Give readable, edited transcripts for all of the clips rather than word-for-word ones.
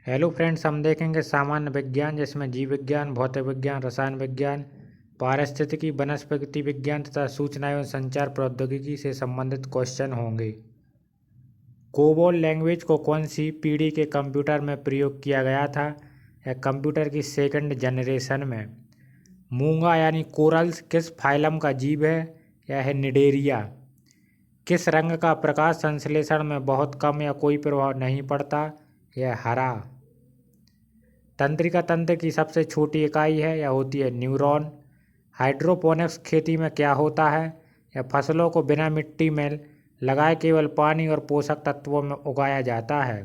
Hello friends, हम देखेंगे सामान्य विज्ञान जिसमें जीव विज्ञान, भौतिक विज्ञान, रसायन विज्ञान, पारिस्थितिकी, वनस्पति विज्ञान तथा सूचना एवं संचार प्रौद्योगिकी से संबंधित क्वेश्चन होंगे। कोबोल लैंग्वेज को कौन सी पीढ़ी के कंप्यूटर में प्रयोग किया गया था? या कंप्यूटर की सेकंड जनरेशन में। मूंगा यानी कोरल्स किस फाइलम का जीव है? यह है निडेरिया। किस रंग का प्रकाश संश्लेषण में बहुत कम या कोई प्रभाव नहीं पड़ता? यह हरा। तंत्रिका तंत्र की सबसे छोटी इकाई है या होती है न्यूरॉन। हाइड्रोपोनिक्स खेती में क्या होता है? या फसलों को बिना मिट्टी में लगाए केवल पानी और पोषक तत्वों में उगाया जाता है।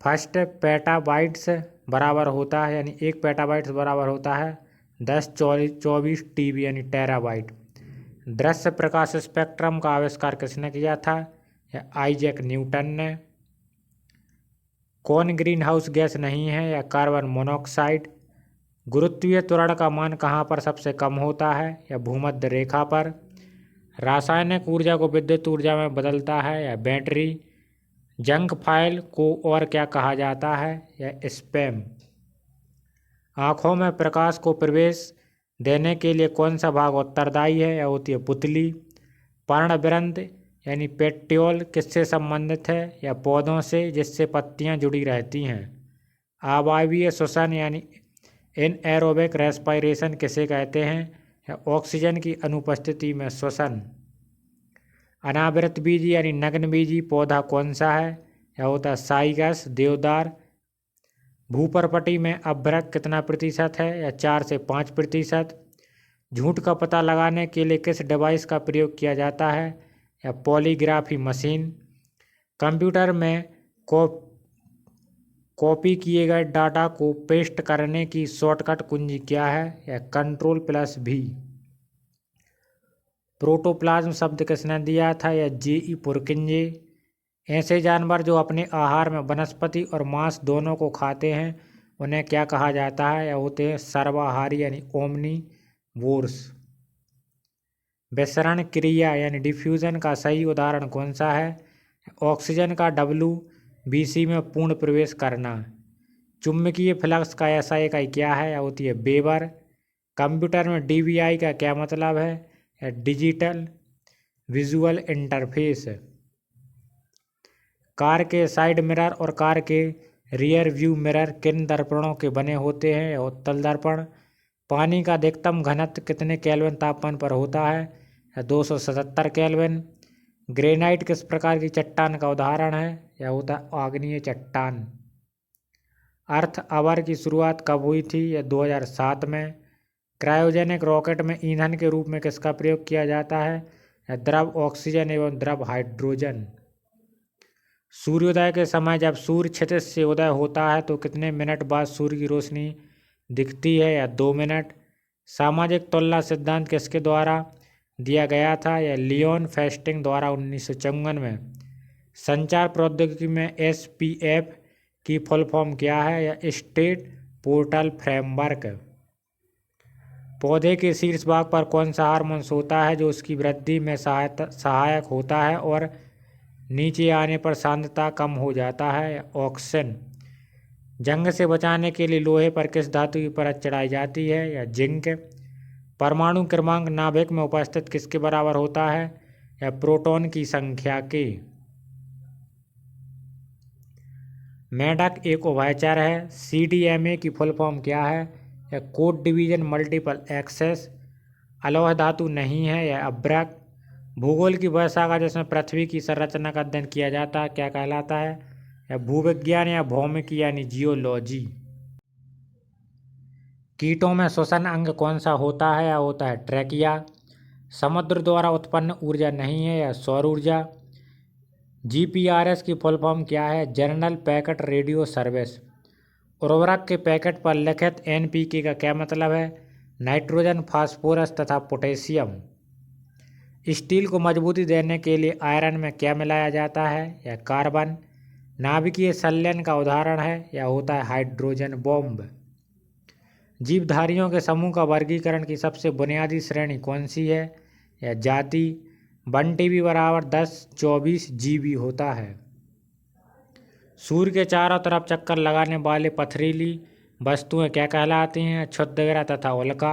फर्स्ट पेटाबाइट्स बराबर होता है यानी 1 पेटाबाइट्स बराबर होता है 1024 टीबी यानी टेराबाइट। दृश्य प्रकाश स्पेक्ट्रम का आविष्कार किसने किया था? या आइजैक न्यूटन ने। कौन ग्रीन हाउस गैस नहीं है? या कार्बन मोनोऑक्साइड। गुरुत्वीय त्वरण का मान कहाँ पर सबसे कम होता है? या भूमध्य रेखा पर। रासायनिक ऊर्जा को विद्युत ऊर्जा में बदलता है या बैटरी। जंक फाइल को और क्या कहा जाता है? या स्पैम। आँखों में प्रकाश को प्रवेश देने के लिए कौन सा भाग उत्तरदायी है? या होती है पुतली। पर्णवृंत यानी पेट्योल किससे संबंधित है? या पौधों से जिससे पत्तियां जुड़ी रहती हैं। आवायवीय श्वसन यानी इनएरोबिक रेस्पिरेशन किसे कहते हैं? या ऑक्सीजन की अनुपस्थिति में श्वसन। अनावृत बीजी यानी नग्न बीजी पौधा कौन सा है? या होता है साइगस देवदार। भूपर्पटी में अभ्रक कितना प्रतिशत है? या 4 से 5%। झूठ का पता लगाने के लिए किस डिवाइस का प्रयोग किया जाता है? या पॉलीग्राफी मशीन। कंप्यूटर में कॉपी किए गए डाटा को पेस्ट करने की शॉर्टकट कुंजी क्या है? या Ctrl+V। प्रोटोप्लाज्म शब्द किसने दिया था? या J.E. पुरकिंजे। ऐसे जानवर जो अपने आहार में वनस्पति और मांस दोनों को खाते हैं उन्हें क्या कहा जाता है? या होते हैं सर्वाहारी यानी ओमनीवोर्स। विसरण क्रिया यानी डिफ्यूजन का सही उदाहरण कौन सा है? ऑक्सीजन का WBC में पूर्ण प्रवेश करना। चुंबकीय फ्लक्स का SI इकाई क्या है? या होती है वेबर। कंप्यूटर में DVI का क्या मतलब है? या डिजिटल विजुअल इंटरफेस। कार के साइड मिरर और कार के रियर व्यू मिरर किन दर्पणों के बने होते हैं? या उत्तल दर्पण। पानी का अधिकतम घनत्व कितने केल्विन तापमान पर होता है? या 277 केल्विन। ग्रेनाइट किस प्रकार की चट्टान का उदाहरण है? या होता है आग्नेय चट्टान। अर्थ आवर की शुरुआत कब हुई थी? या 2007 में। क्रायोजेनिक रॉकेट में ईंधन के रूप में किसका प्रयोग किया जाता है? या द्रव ऑक्सीजन एवं द्रव हाइड्रोजन। सूर्योदय के समय जब सूर्य क्षितिज से उदय होता है तो कितने मिनट बाद सूर्य की रोशनी दिखती है? या 2 मिनट। सामाजिक तुलना सिद्धांत किसके द्वारा दिया गया था? या लियोन फेस्टिंग द्वारा 1954 में। संचार प्रौद्योगिकी में SPF की फुल फॉर्म क्या है? या स्टेट पोर्टल फ्रेमवर्क। पौधे के शीर्ष भाग पर कौन सा हार्मोन होता है जो उसकी वृद्धि में सहायक होता है और नीचे आने पर सांद्रता कम हो जाता है? ऑक्सीजन। जंग से बचाने के लिए लोहे पर किस धातु की परत चढ़ाई जाती है? या जिंक। परमाणु क्रमांक नाभिक में उपस्थित किसके बराबर होता है? या प्रोटॉन की संख्या के। मेढक एक उभयचर है। CDMA की फुल फॉर्म क्या है? या कोड डिवीजन मल्टीपल एक्सेस। अलौह धातु नहीं है या अभ्रक। भूगोल की वह शाखा जिसमें पृथ्वी की संरचना का अध्ययन किया जाता है क्या कहलाता है? या भूविज्ञान या भौमिकी यानी जियोलॉजी। कीटों में श्वसन अंग कौन सा होता है? या होता है ट्रैकिया। समुद्र द्वारा उत्पन्न ऊर्जा नहीं है या सौर ऊर्जा। GPRS की फुल फॉर्म क्या है? Journal packet radio service. उर्वरक के पैकेट पर लिखित NPK का क्या मतलब है? नाइट्रोजन, फास्फोरस तथा पोटेशियम। स्टील को मजबूती देने के लिए आयरन में क्या मिलाया जाता है? या कार्बन। नाभिकीय संलयन का उदाहरण है? या होता है हाइड्रोजन बॉम्ब। जीवधारियों के समूह का वर्गीकरण की सबसे बुनियादी श्रेणी कौन सी है? या जाति। 1 TB बराबर 1024 GB होता है। सूर्य के चारों तरफ चक्कर लगाने वाले पथरीली वस्तुएं क्या कहलाती हैं? क्षुद्रग्रह तथा उल्का।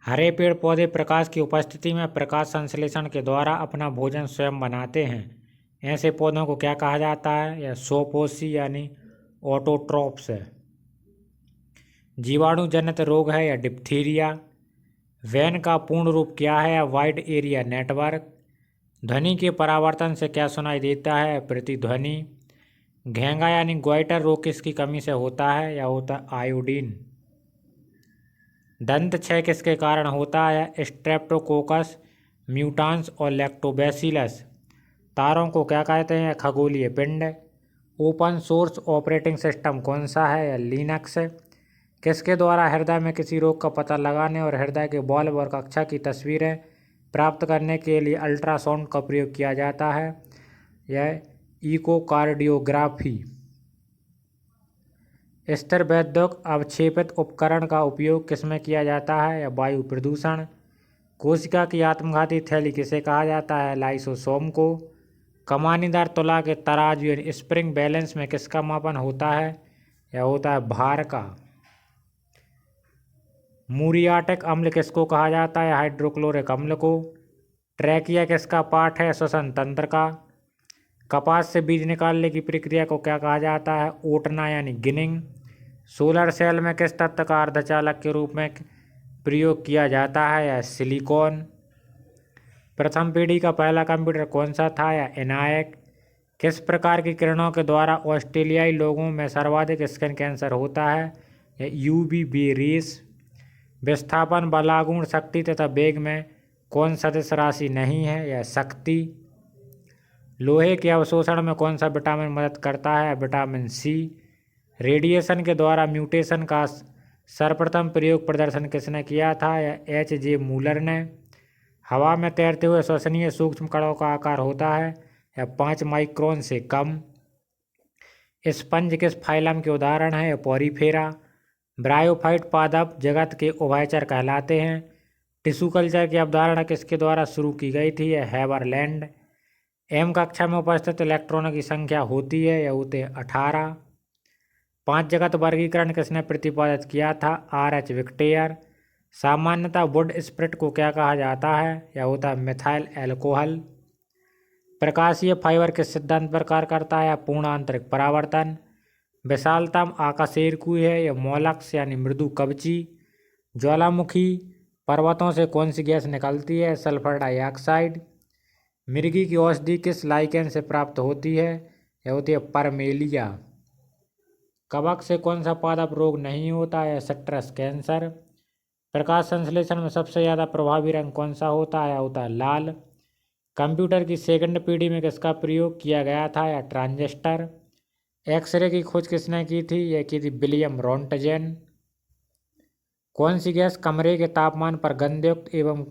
हरे पेड़ पौधे प्रकाश की उपस्थिति में प्रकाश संश्लेषण के द्वारा अपना भोजन स्वयं बनाते हैं। ऐसे पौधों को क्या कहा जाता है? यह स्वपोषी यानी ऑटोट्रॉप्स है। जीवाणु जनित रोग है या डिप्थीरिया। वैन का पूर्ण रूप क्या है? या वाइड एरिया नेटवर्क। ध्वनि के परावर्तन से क्या सुनाई देता है? प्रतिध्वनि। घेंगा यानी ग्वाइटर रोग किसकी कमी से होता है? या होता है आयोडीन। दंत क्षय किसके कारण होता है? स्ट्रेप्टोकोकस म्यूटान्स और लैक्टोबैसिलस। तारों को क्या कहते हैं? खगोलीय पिंड। ओपन सोर्स ऑपरेटिंग सिस्टम कौन सा है? या लिनक्स। किसके द्वारा हृदय में किसी रोग का पता लगाने और हृदय के बॉल्व और कक्षा की तस्वीरें प्राप्त करने के लिए अल्ट्रासाउंड का प्रयोग किया जाता है? यह इकोकार्डियोग्राफी। स्थिर वैद्युत अवक्षेपित उपकरण का उपयोग किसमें किया जाता है? या वायु प्रदूषण। कोशिका की आत्मघाती थैली किसे कहा जाता है? लाइसोसोम को। कमानीदार तुला के तराजू यानी स्प्रिंग बैलेंस में किसका मापन होता है? या होता है भार का। मूरियाटिक अम्ल किसको कहा जाता है? हाइड्रोक्लोरिक अम्ल को। ट्रैकिया किसका पार्ट है? श्वसन तंत्र का। कपास से बीज निकालने की प्रक्रिया को क्या कहा जाता है? ओटना यानी गिनिंग। सोलर सेल में किस तत्व का अर्धचालक के रूप में प्रयोग किया जाता है? या सिलिकॉन। प्रथम पीढ़ी का पहला कंप्यूटर कौन सा था? या एनायक। किस प्रकार की किरणों के द्वारा ऑस्ट्रेलियाई लोगों में सर्वाधिक स्किन कैंसर होता है? या यूवी रेस। विस्थापन बलागुण शक्ति तथा वेग में कौन सदिश राशि नहीं है? या शक्ति। लोहे के अवशोषण में कौन सा विटामिन मदद करता है? Vitamin C. रेडिएशन के द्वारा म्यूटेशन का सर्वप्रथम प्रयोग प्रदर्शन किसने किया था? या H.J. मूलर ने। हवा में तैरते हुए श्वसनीय सूक्ष्म कणों का आकार होता है? या 5 माइक्रोन से कम। स्पंज किस फाइलम के उदाहरण है? या पॉरीफेरा। ब्रायोफाइट पादप जगत के उभयचर कहलाते हैं। टिश्यू कल्चर की अवधारणा किसके द्वारा शुरू की गई थी? या हैबरलैंड। एम कक्षा में उपस्थित इलेक्ट्रॉनों की संख्या होती है? या होते 18। 5 जगत वर्गीकरण किसने प्रतिपादित किया था? R.H. विक्टेयर। सामान्यतः वुड स्प्रिट को क्या कहा जाता है? या होता है मिथाइल एल्कोहल। प्रकाशीय फाइबर किस सिद्धांत पर कार्य करता है? या पूर्ण आंतरिक परावर्तन। विशालतम आकाशेरकु है? या मोलक्स यानी मृदु कवची। ज्वालामुखी पर्वतों से कौन सी गैस निकलती है? Sulphur dioxide. मिर्गी की औषधि किस लाइकेन से प्राप्त होती है? यह होती है परमेलिया। कवक से कौन सा पादप रोग नहीं होता है? Citrus cancer. प्रकाश संश्लेषण में सबसे ज़्यादा प्रभावी रंग कौन सा होता है? होता है लाल। कंप्यूटर की सेकंड पीढ़ी में किसका प्रयोग किया गया था? या ट्रांजिस्टर। एक्सरे की खोज किसने की थी? यह की थी विलियम रोंटगेन। कौन सी गैस कमरे के तापमान पर गंधयुक्त एवं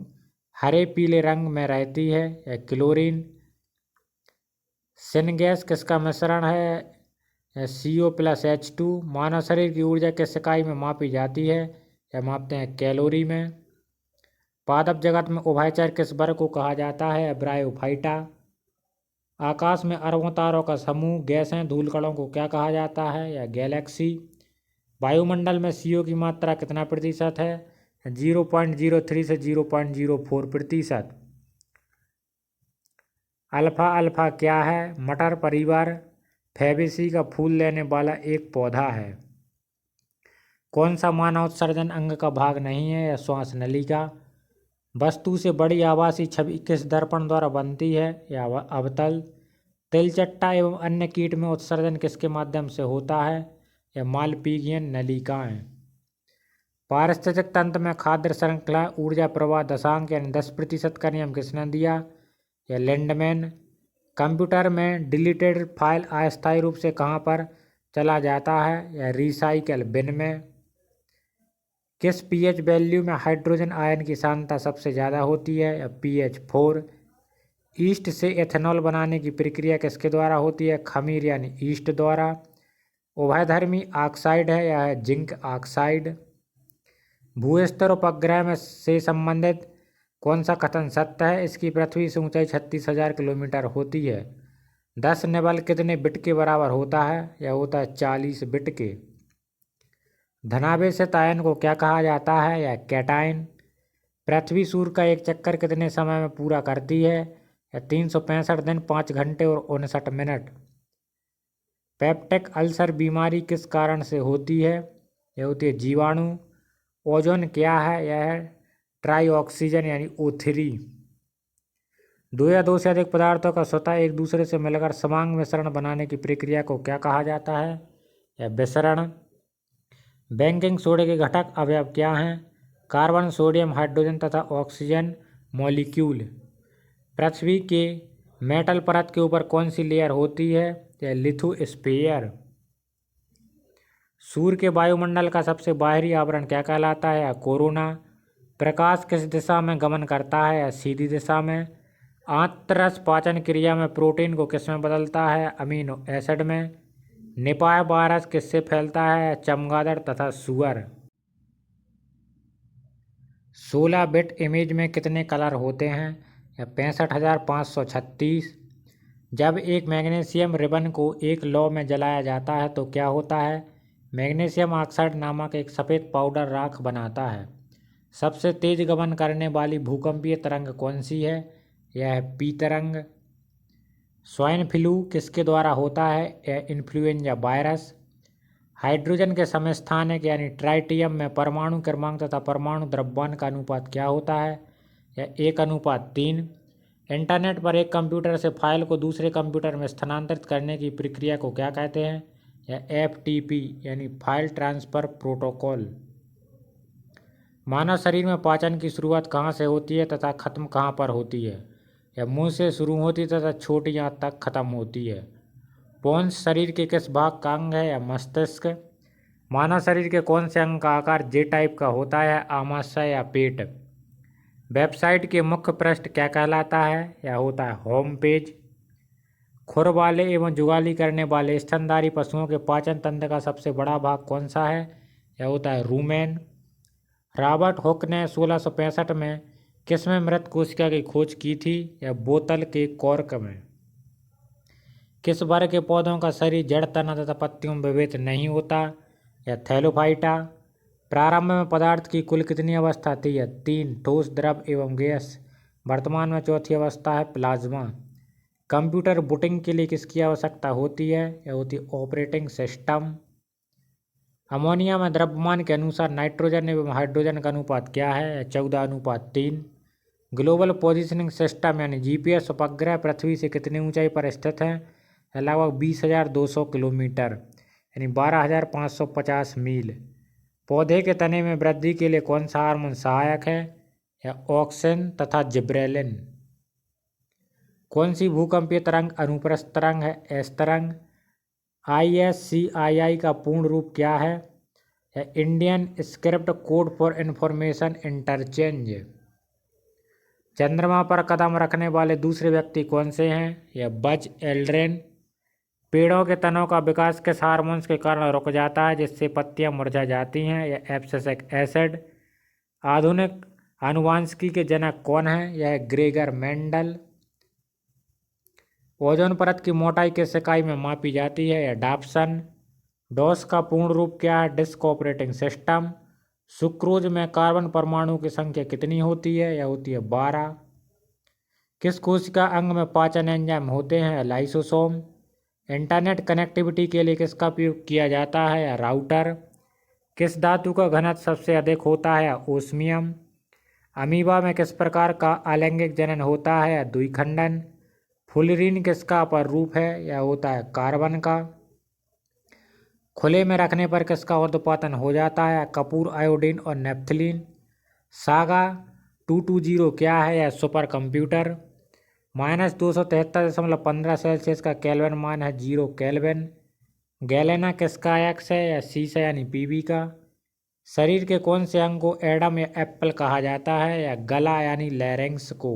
हरे पीले रंग में रहती है? या क्लोरीन। सिन गैस किसका मिश्रण है? या CO+H2। मानव शरीर की ऊर्जा किस इकाई में मापी जाती है? या मापते हैं कैलोरी में। पादप जगत में उभयचर किस वर्ग को कहा जाता है? या ब्रायोफाइटा। आकाश में अरबों तारों का समूह गैसें धूलकणों को क्या कहा जाता है? या गैलेक्सी। वायुमंडल में CO की मात्रा कितना प्रतिशत है? 0.03 से 0.04%। अल्फा क्या है? मटर परिवार फैबेसी का फूल लेने वाला एक पौधा है। कौन सा मानव उत्सर्जन अंग का भाग नहीं है? या श्वास नलिका। वस्तु से बड़ी आभासी छवि किस दर्पण द्वारा बनती है? या अवतल। तिलचट्टा एवं अन्य कीट में उत्सर्जन किसके माध्यम से होता है? या मालपीगियन नलिकाएं। पारिस्थितिक तंत्र में खाद्य श्रृंखला ऊर्जा प्रवाह दशांक यानी 10% का नियम किसने दिया? या लैंडमैन। कंप्यूटर में डिलीटेड फाइल अस्थायी रूप से कहाँ पर चला जाता है? या रिसाइकल बिन में। किस pH वैल्यू में हाइड्रोजन आयन की सांद्रता सबसे ज़्यादा होती है? या pH 4। ईस्ट से एथेनॉल बनाने की प्रक्रिया किसके द्वारा होती है? खमीर यानी ईस्ट द्वारा। उभयधर्मी ऑक्साइड है या है जिंक ऑक्साइड। भूस्तर उपग्रह में से संबंधित कौन सा कथन सत्य है? इसकी पृथ्वी से ऊंचाई 36,000 किलोमीटर होती है। 10 निबल कितने बिट के बराबर होता है? यह होता है 40 बिट के। धनावेशित आयन को क्या कहा जाता है? या कैटायन। पृथ्वी सूर्य का एक चक्कर कितने समय में पूरा करती है? या 365 दिन 5 घंटे और 59 मिनट। पेप्टिक अल्सर बीमारी किस कारण से होती है? यह होती है जीवाणु। ओजोन क्या है? यह है ट्राई ऑक्सीजन यानी O3। दो या दो से अधिक पदार्थों का स्वतः एक दूसरे से मिलकर समांग मिश्रण बनाने की प्रक्रिया को क्या कहा जाता है? या विसरण। बेकिंग सोडे के घटक अवयव क्या हैं? कार्बन, सोडियम, हाइड्रोजन तथा ऑक्सीजन मॉलिक्यूल। पृथ्वी के मेटल परत के ऊपर कौन सी लेयर होती है? यह लिथोस्फीयर। सूर्य के वायुमंडल का सबसे बाहरी आवरण क्या कहलाता है? या कोरोना। प्रकाश किस दिशा में गमन करता है? या सीधी दिशा में। आंतररस पाचन क्रिया में प्रोटीन को किस में बदलता है? अमीनो एसिड में। निपाह वायरस किससे फैलता है? चमगादड़ तथा सुअर। 16 बिट इमेज में कितने कलर होते हैं? या 65,536। जब एक मैग्नीशियम रिबन को एक लौ में जलाया जाता है तो क्या होता है? मैग्नीशियम ऑक्साइड नामक एक सफ़ेद पाउडर राख बनाता है। सबसे तेज गमन करने वाली भूकंपीय तरंग कौन सी है? यह है पी तरंग। स्वाइन फ्लू किसके द्वारा होता है? यह इन्फ्लुएंजा वायरस। हाइड्रोजन के समस्थानिक यानी ट्राइटियम में परमाणु क्रमांक तथा परमाणु द्रव्यमान का अनुपात क्या होता है? यह 1:3। इंटरनेट पर एक कंप्यूटर से फाइल को दूसरे कंप्यूटर में स्थानांतरित करने की प्रक्रिया को क्या कहते हैं? यह FTP यानी फाइल ट्रांसफ़र प्रोटोकॉल। मानव शरीर में पाचन की शुरुआत कहाँ से होती है तथा खत्म कहाँ पर होती है? यह मुंह से शुरू होती तथा छोटी आंत तक खत्म होती है। पोन्स शरीर के किस भाग का अंग है? या मस्तिष्क। मानव शरीर के कौन से अंग का आकार जे टाइप का होता है? आमाशय या पेट। वेबसाइट के मुख्य पृष्ठ क्या कहलाता है? यह होता है होम पेज। खुर वाले एवं जुगाली करने वाले स्तनधारी पशुओं के पाचन तंत्र का सबसे बड़ा भाग कौन सा है? यह होता है रूमेन। रॉबर्ट हुक ने 1665 में किस में मृत कोशिका की खोज की थी? यह बोतल के कॉर्क में। किस वर्ग के पौधों का शरीर जड़, तना तथा पत्तियों में विभेद नहीं होता? यह थैलोफाइटा। प्रारंभ में पदार्थ की कुल कितनी अवस्था थी? यह 3, ठोस, द्रव एवं गैस। वर्तमान में चौथी अवस्था है प्लाज्मा। कंप्यूटर बूटिंग के लिए किसकी आवश्यकता होती है? यह होती है ऑपरेटिंग सिस्टम। अमोनिया में द्रव्यमान के अनुसार नाइट्रोजन एवं हाइड्रोजन का अनुपात क्या है? 14:3। ग्लोबल पोजिशनिंग सिस्टम यानी GPS उपग्रह पृथ्वी से कितनी ऊंचाई पर स्थित है? लगभग 20,200 किलोमीटर यानी 12,550 मील। पौधे के तने में वृद्धि के लिए कौन सा हार्मोन सहायक है? यह ऑक्सिन तथा जिब्रेलिन। कौन सी भूकंपीय तरंग अनुप्रस्थ तरंग है? एस तरंग। ISCII का पूर्ण रूप क्या है? Indian script code for information interchange. चंद्रमा पर कदम रखने वाले दूसरे व्यक्ति कौन से हैं? यह बज एल्ड्रिन। पेड़ों के तनों का विकास किस हार्मोन्स के कारण रुक जाता है जिससे पत्तियां मुरझा जाती हैं? यह एब्सिसिक एसिड। आधुनिक आनुवांशिकी के जनक कौन है? यह ग्रेगर मेंडल। ओजोन परत की मोटाई किस इकाई में मापी जाती है? यह डाप्सन। डॉस का पूर्ण रूप क्या है? Disc operating system. सुक्रोज में कार्बन परमाणु की संख्या कितनी होती है? यह होती है 12। किस कोशिका अंग में पाचन एंजाइम होते हैं? लाइसोसोम। इंटरनेट कनेक्टिविटी के लिए किसका उपयोग किया जाता है? या राउटर। किस धातु का घनत्व सबसे अधिक होता है? या ओस्मियम। अमीबा में किस प्रकार का अलैंगिक जनन होता है? या द्विखंडन। फुलरीन किसका अपर रूप है? यह होता है कार्बन का। खुले में रखने पर किसका उत्पादन हो जाता है? कपूर, आयोडीन और नेप्थलीन। सागा 220 क्या है? यह सुपर कंप्यूटर। -273.15 सेल्सियस का केल्विन मान है 0 केल्विन। गैलेना किसका अयस्क है? या सीसा यानी Pb का। शरीर के कौन से अंग को एडम या एप्पल कहा जाता है? या गला यानी लैरिंक्स को।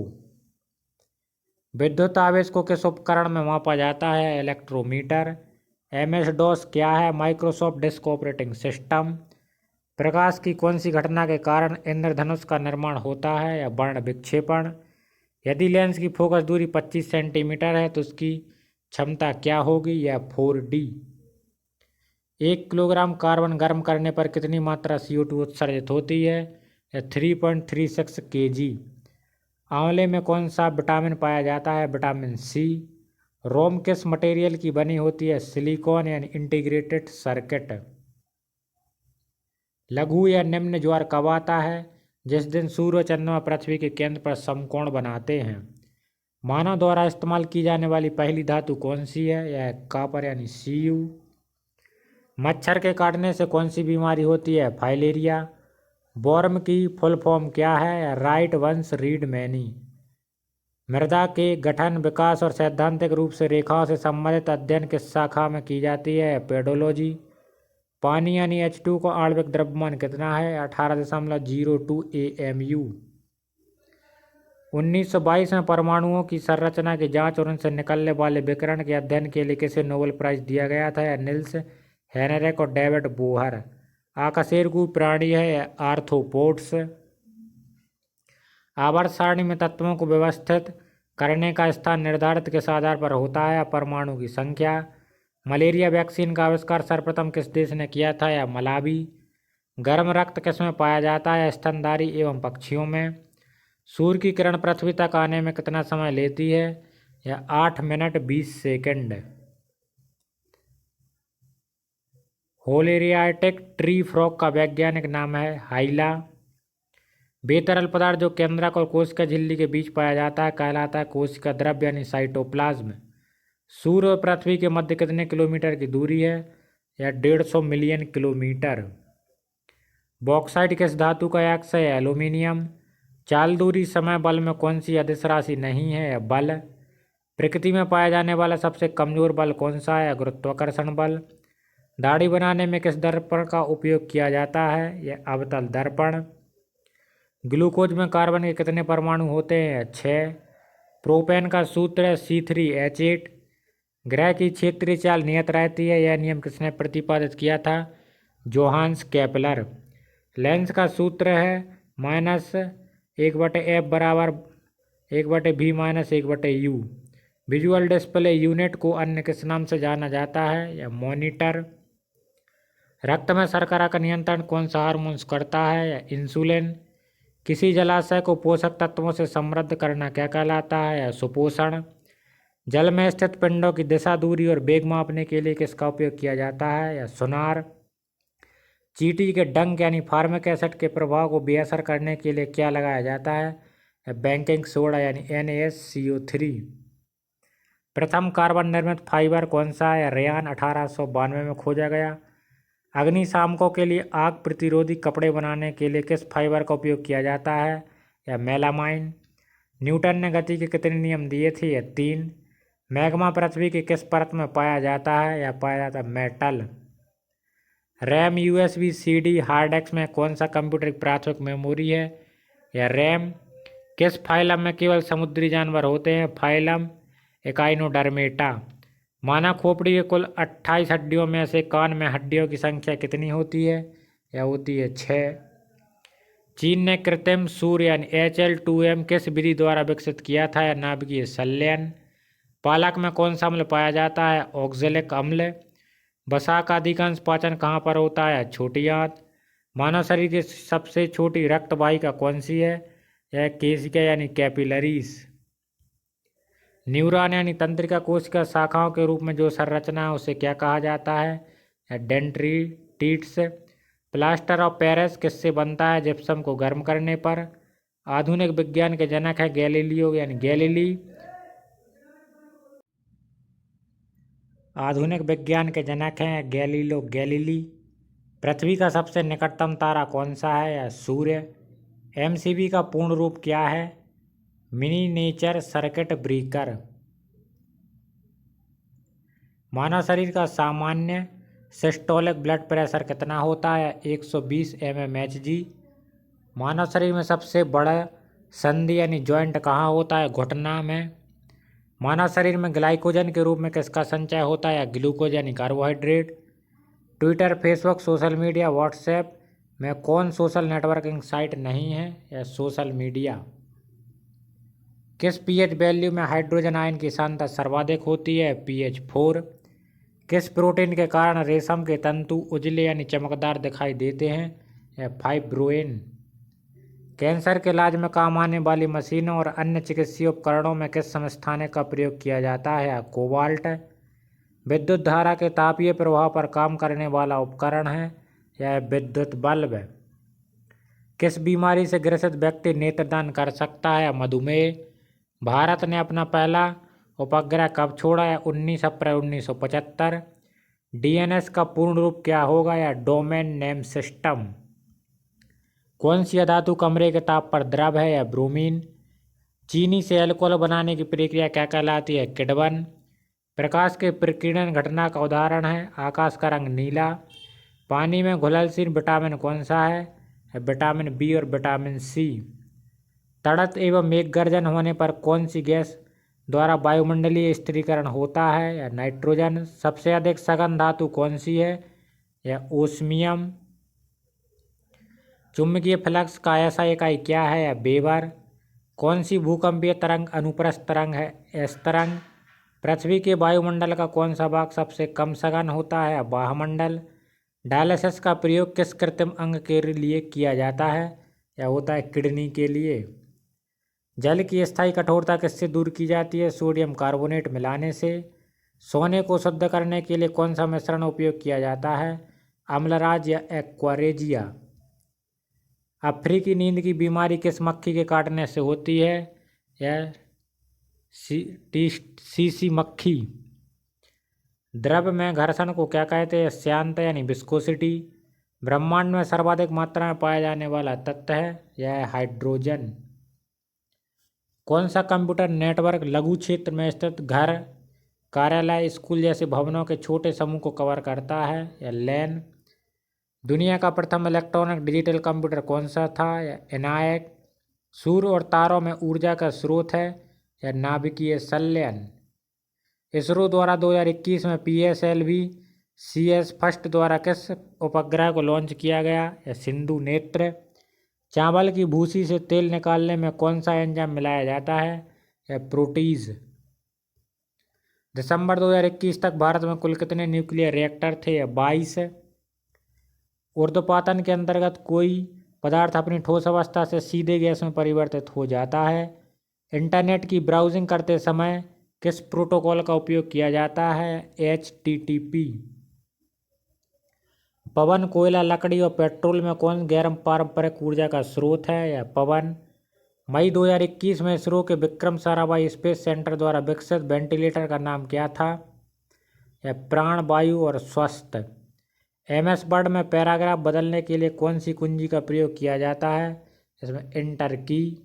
विद्युत आवेश को किस उपकरण में मापा जाता है? इलेक्ट्रोमीटर। MS-DOS क्या है? Microsoft disk operating system. प्रकाश की कौन सी घटना के कारण इंद्रधनुष का निर्माण होता है? या वर्ण विक्षेपण। यदि लेंस की फोकस दूरी 25 सेंटीमीटर है तो उसकी क्षमता क्या होगी? यह 4D। 1 किलोग्राम कार्बन गर्म करने पर कितनी मात्रा CO2 उत्सर्जित होती है? यह 3.36 kg। आंवले में कौन सा विटामिन पाया जाता है? Vitamin C। रोम किस मटेरियल की बनी होती है? सिलिकॉन यानी इंटीग्रेटेड सर्किट। लघु या निम्न ज्वार कब आता है? जिस दिन सूर्य चंद्रमा पृथ्वी के केंद्र पर समकोण बनाते हैं। मानव द्वारा इस्तेमाल की जाने वाली पहली धातु कौन सी है? यह कॉपर यानी Cu। मच्छर के काटने से कौन सी बीमारी होती है? फाइलेरिया। वर्म की फुल फॉर्म क्या है? Right once read many. मृदा के गठन, विकास और सैद्धांतिक रूप से रेखाओं से संबंधित अध्ययन किस शाखा में की जाती है? पेडोलॉजी। पानी यानी H2 का आणविक द्रव्यमान कितना है? 18.02 AMU। 1922 में परमाणुओं की संरचना की जांच और उनसे निकलने वाले विकिरण के अध्ययन के लिए किसे नोबेल प्राइज दिया गया था? निल्स हेनरिक और डेविड बोहर। आकशेरुकी प्राणी है आर्थ्रोपोड्स। आवर्त सारणी में तत्वों को व्यवस्थित करने का स्थान निर्धारित किस आधार पर होता है? परमाणु की संख्या। मलेरिया वैक्सीन का आविष्कार सर्वप्रथम किस देश ने किया था? या मलावी। गर्म रक्त किसमें पाया जाता है? स्तनधारी एवं पक्षियों में। सूर्य की किरण पृथ्वी तक आने में कितना समय लेती है? या 8 मिनट 20 सेकंड। होलेरियाटिक ट्री फ्रॉग का वैज्ञानिक नाम है हाइला। बेतरल पदार्थ जो केंद्रक और कोशिका झिल्ली के बीच पाया जाता है कहलाता है कोशिका द्रव्य यानी साइटोप्लाज्म। सूर्य और पृथ्वी के मध्य कितने किलोमीटर की दूरी है? या 150 मिलियन किलोमीटर। बॉक्साइट किस धातु का अयस्क है? एल्यूमिनियम। चाल दूरी समय बल में कौन सी अदिश राशि नहीं है? बल। प्रकृति में पाया जाने वाला सबसे कमजोर बल कौन सा है? गुरुत्वाकर्षण बल। दाढ़ी बनाने में किस दर्पण का उपयोग किया जाता है? यह अवतल दर्पण। ग्लूकोज में कार्बन के कितने परमाणु होते हैं? 6। प्रोपेन का सूत्र है C3H8। ग्रह की क्षेत्रीय चाल नियत रहती है, यह नियम किसने प्रतिपादित किया था? Johannes Kepler. लेंस का सूत्र है -1/f बराबर 1/v - 1/u। Visual display unit को अन्य किस नाम से जाना जाता है? या मॉनिटर। रक्त में शर्करा का नियंत्रण कौन सा हार्मोन्स करता है? या इंसुलिन। किसी जलाशय को पोषक तत्वों से समृद्ध करना क्या कहलाता है? या सुपोषण। जल में स्थित पिंडों की दिशा, दूरी और वेग मापने के लिए किसका उपयोग किया जाता है? या सोनार। चींटी के डंक यानी फार्मिक एसिड के प्रभाव को बेअसर करने के लिए क्या लगाया जाता है? या बेकिंग सोडा यानी NaCO3। प्रथम कार्बन निर्मित फाइबर कौन सा है? रेयान 1892 में खोजा गया। अग्निशामकों के लिए आग प्रतिरोधी कपड़े बनाने के लिए किस फाइबर का उपयोग किया जाता है? या मेलामाइन। न्यूटन ने गति के कितने नियम दिए थे? या 3। मैग्मा पृथ्वी की किस परत में पाया जाता है? या पाया जाता है metal. RAM USB CD hard disk में कौन सा कंप्यूटर की प्राथमिक मेमोरी है? या रैम। किस फाइलम में केवल समुद्री जानवर होते हैं? Phylum echinodermata. मानव खोपड़ी के कुल 28 हड्डियों में से कान में हड्डियों की संख्या कितनी होती है? या होती है 6। चीन ने कृत्रिम सूर्य यानी HL2M किस विधि द्वारा विकसित किया था? या नाभिकीय संलयन। पालक में कौन सा अम्ल पाया जाता है? ऑक्जेलिक अम्ल। वसा का अधिकांश पाचन कहाँ पर होता है? छोटी आंत। मानव शरीर की सबसे छोटी रक्त वाहिका कौन सी है? यह केशिका यानी कैपिलरीज। न्यूरॉन यानी तंत्रिका कोशिका शाखाओं के रूप में जो संरचना है उसे क्या कहा जाता है? डेंड्रिटिड्स। प्लास्टर ऑफ पेरिस किससे बनता है? जिप्सम को गर्म करने पर। आधुनिक विज्ञान के जनक है गैलीलियो यानी गैलीली। आधुनिक विज्ञान के जनक हैं गैलीलो गैलीली। पृथ्वी का सबसे निकटतम तारा कौन सा है? या सूर्य। MCB का पूर्ण रूप क्या है? मिनीनेचर सर्किट ब्रेकर। मानव शरीर का सामान्य सिस्टोलिक ब्लड प्रेशर कितना होता है? 120 mmHg। मानव शरीर में सबसे बड़ा संधि यानी जॉइंट कहाँ होता है? घुटना में। मानव शरीर में ग्लाइकोजन के रूप में किसका संचय होता है? या ग्लूकोज यानी carbohydrate. Twitter, Facebook, social media, WhatsApp में कौन सोशल नेटवर्किंग साइट नहीं है? या सोशल मीडिया। किस pH वैल्यू में हाइड्रोजन आयन की सांद्रता सर्वाधिक होती है? pH 4। किस प्रोटीन के कारण रेशम के तंतु उजले यानी चमकदार दिखाई देते हैं? फाइब्रोइन। कैंसर के इलाज में काम आने वाली मशीनों और अन्य चिकित्सीय उपकरणों में किस समस्थानिक का प्रयोग किया जाता है? कोबाल्ट। विद्युत धारा के तापीय प्रवाह पर काम करने वाला उपकरण है यह विद्युत बल्ब। किस बीमारी से ग्रसित व्यक्ति नेत्रदान कर सकता है? मधुमेह। भारत ने अपना पहला उपग्रह कब छोड़ा? 19 अप्रैल 1975। डीएनएस का पूर्ण रूप क्या होगा? या डोमेन नेम सिस्टम। कौन सी धातु कमरे के ताप पर द्रव है? या ब्रोमीन। चीनी से अल्कोहल बनाने की प्रक्रिया क्या कहलाती है? किण्वन। प्रकाश के प्रकीर्णन घटना का उदाहरण है आकाश का रंग नीला। पानी में घुलनशील विटामिन कौन सा है? विटामिन बी और विटामिन सी। तड़प एवं मेघगर्जन होने पर कौन सी गैस द्वारा वायुमंडलीय स्थिरीकरण होता है? या नाइट्रोजन। सबसे अधिक सघन धातु कौन सी है? या ओस्मियम। चुंबकीय फ्लक्स का ऐसा इकाई क्या है? या वेबर। कौन सी भूकंपीय तरंग अनुप्रस्थ तरंग है? एस तरंग। पृथ्वी के वायुमंडल का कौन सा भाग सबसे कम सघन होता है? या वायुमंडल। डायलिसिस का प्रयोग किस कृत्रिम अंग के लिए किया जाता है? या होता है किडनी के लिए। जल की स्थायी कठोरता किससे दूर की जाती है? सोडियम कार्बोनेट मिलाने से। सोने को शुद्ध करने के लिए कौन सा मिश्रण उपयोग किया जाता है? अम्लराज या एक्वारेजिया। अफ्रीकी नींद की बीमारी किस मक्खी के काटने से होती है? यह सीसी मक्खी। द्रव में घर्षण को क्या कहते हैं? श्यानता यानी विस्कोसिटी। ब्रह्मांड में सर्वाधिक मात्रा में पाया जाने वाला तत्व है यह हाइड्रोजन। कौन सा कंप्यूटर नेटवर्क लघु क्षेत्र में स्थित घर, कार्यालय, स्कूल जैसे भवनों के छोटे समूह को कवर करता है? या लैन। दुनिया का प्रथम इलेक्ट्रॉनिक डिजिटल कंप्यूटर कौन सा था? या एनायक। सूर्य और तारों में ऊर्जा का स्रोत है? या नाभिकीय संलयन। इसरो द्वारा 2021 में PSLV CS फर्स्ट द्वारा किस उपग्रह को लॉन्च किया गया? या सिंधु नेत्र। चावल की भूसी से तेल निकालने में कौन सा एंजाइम मिलाया जाता है? या प्रोटीज। दिसंबर 2021 तक भारत में कुल कितने न्यूक्लियर रिएक्टर थे? या 22। ऊर्ध्वपातन के अंतर्गत कोई पदार्थ अपनी ठोस अवस्था से सीधे गैस में परिवर्तित हो जाता है। इंटरनेट की ब्राउजिंग करते समय किस प्रोटोकॉल का उपयोग किया जाता है? HTTP। पवन, कोयला, लकड़ी और पेट्रोल में कौन गैर पारंपरिक ऊर्जा का स्रोत है? या पवन। मई 2021 में इसरो के विक्रम साराभाई स्पेस सेंटर द्वारा विकसित वेंटिलेटर का नाम क्या था? या प्राण वायु और स्वस्थ। MS वर्ड में पैराग्राफ बदलने के लिए कौन सी कुंजी का प्रयोग किया जाता है? इसमें इंटर की।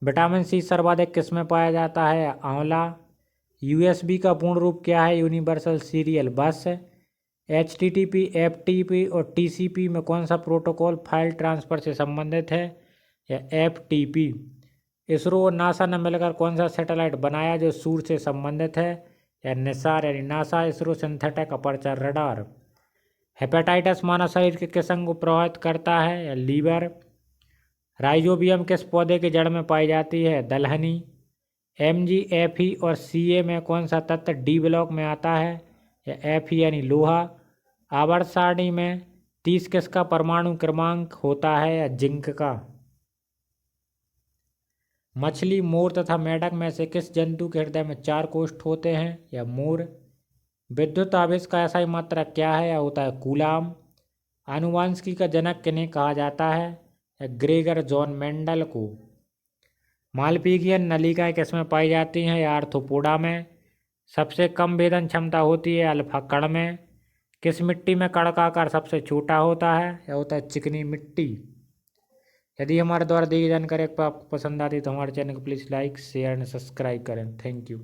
विटामिन सी सर्वाधिक किस में पाया जाता है? या आंवला। USB का पूर्ण रूप क्या है? यूनिवर्सल सीरियल बस। HTTP, FTP और TCP में कौन सा प्रोटोकॉल फाइल ट्रांसफर से संबंधित है? या FTP। इसरो और नासा ने मिलकर कौन सा सैटेलाइट बनाया जो सूर्य से संबंधित है? या निसार यानी NASA ISRO synthetic aperture radar. Hepatitis मानव शरीर के किस अंग को प्रभावित करता है? या लीवर। राइजोबियम किस पौधे के जड़ में पाई जाती है? दलहनी। Mg, Fe और Ca में कौन सा तत्व D ब्लॉक में आता है? या Fe यानी लोहा। आवर्त सारणी में 30 किसका परमाणु क्रमांक होता है? या जिंक का। मछली, मोर तथा मेंढक में से किस जंतु के हृदय में 4 कोष्ठ होते हैं? या मोर। विद्युत आवेश का ऐसा ही मात्रा क्या है? या होता है कूलाम। आनुवांशिकी का जनक किन्हें कहा जाता है? या ग्रेगर जॉन मेंडल को। मालपीगियन नलिकाएं किसमें पाई जाती हैं? या आर्थ्रोपोडा में। सबसे कम भेदन क्षमता होती है अल्फा कण में। किस मिट्टी में कण का आकार सबसे छोटा होता है? या होता है चिकनी मिट्टी। यदि हमारे द्वारा दी गई जानकारी आपको पसंद आती है तो हमारे चैनल को please like, share and subscribe करें। Thank you.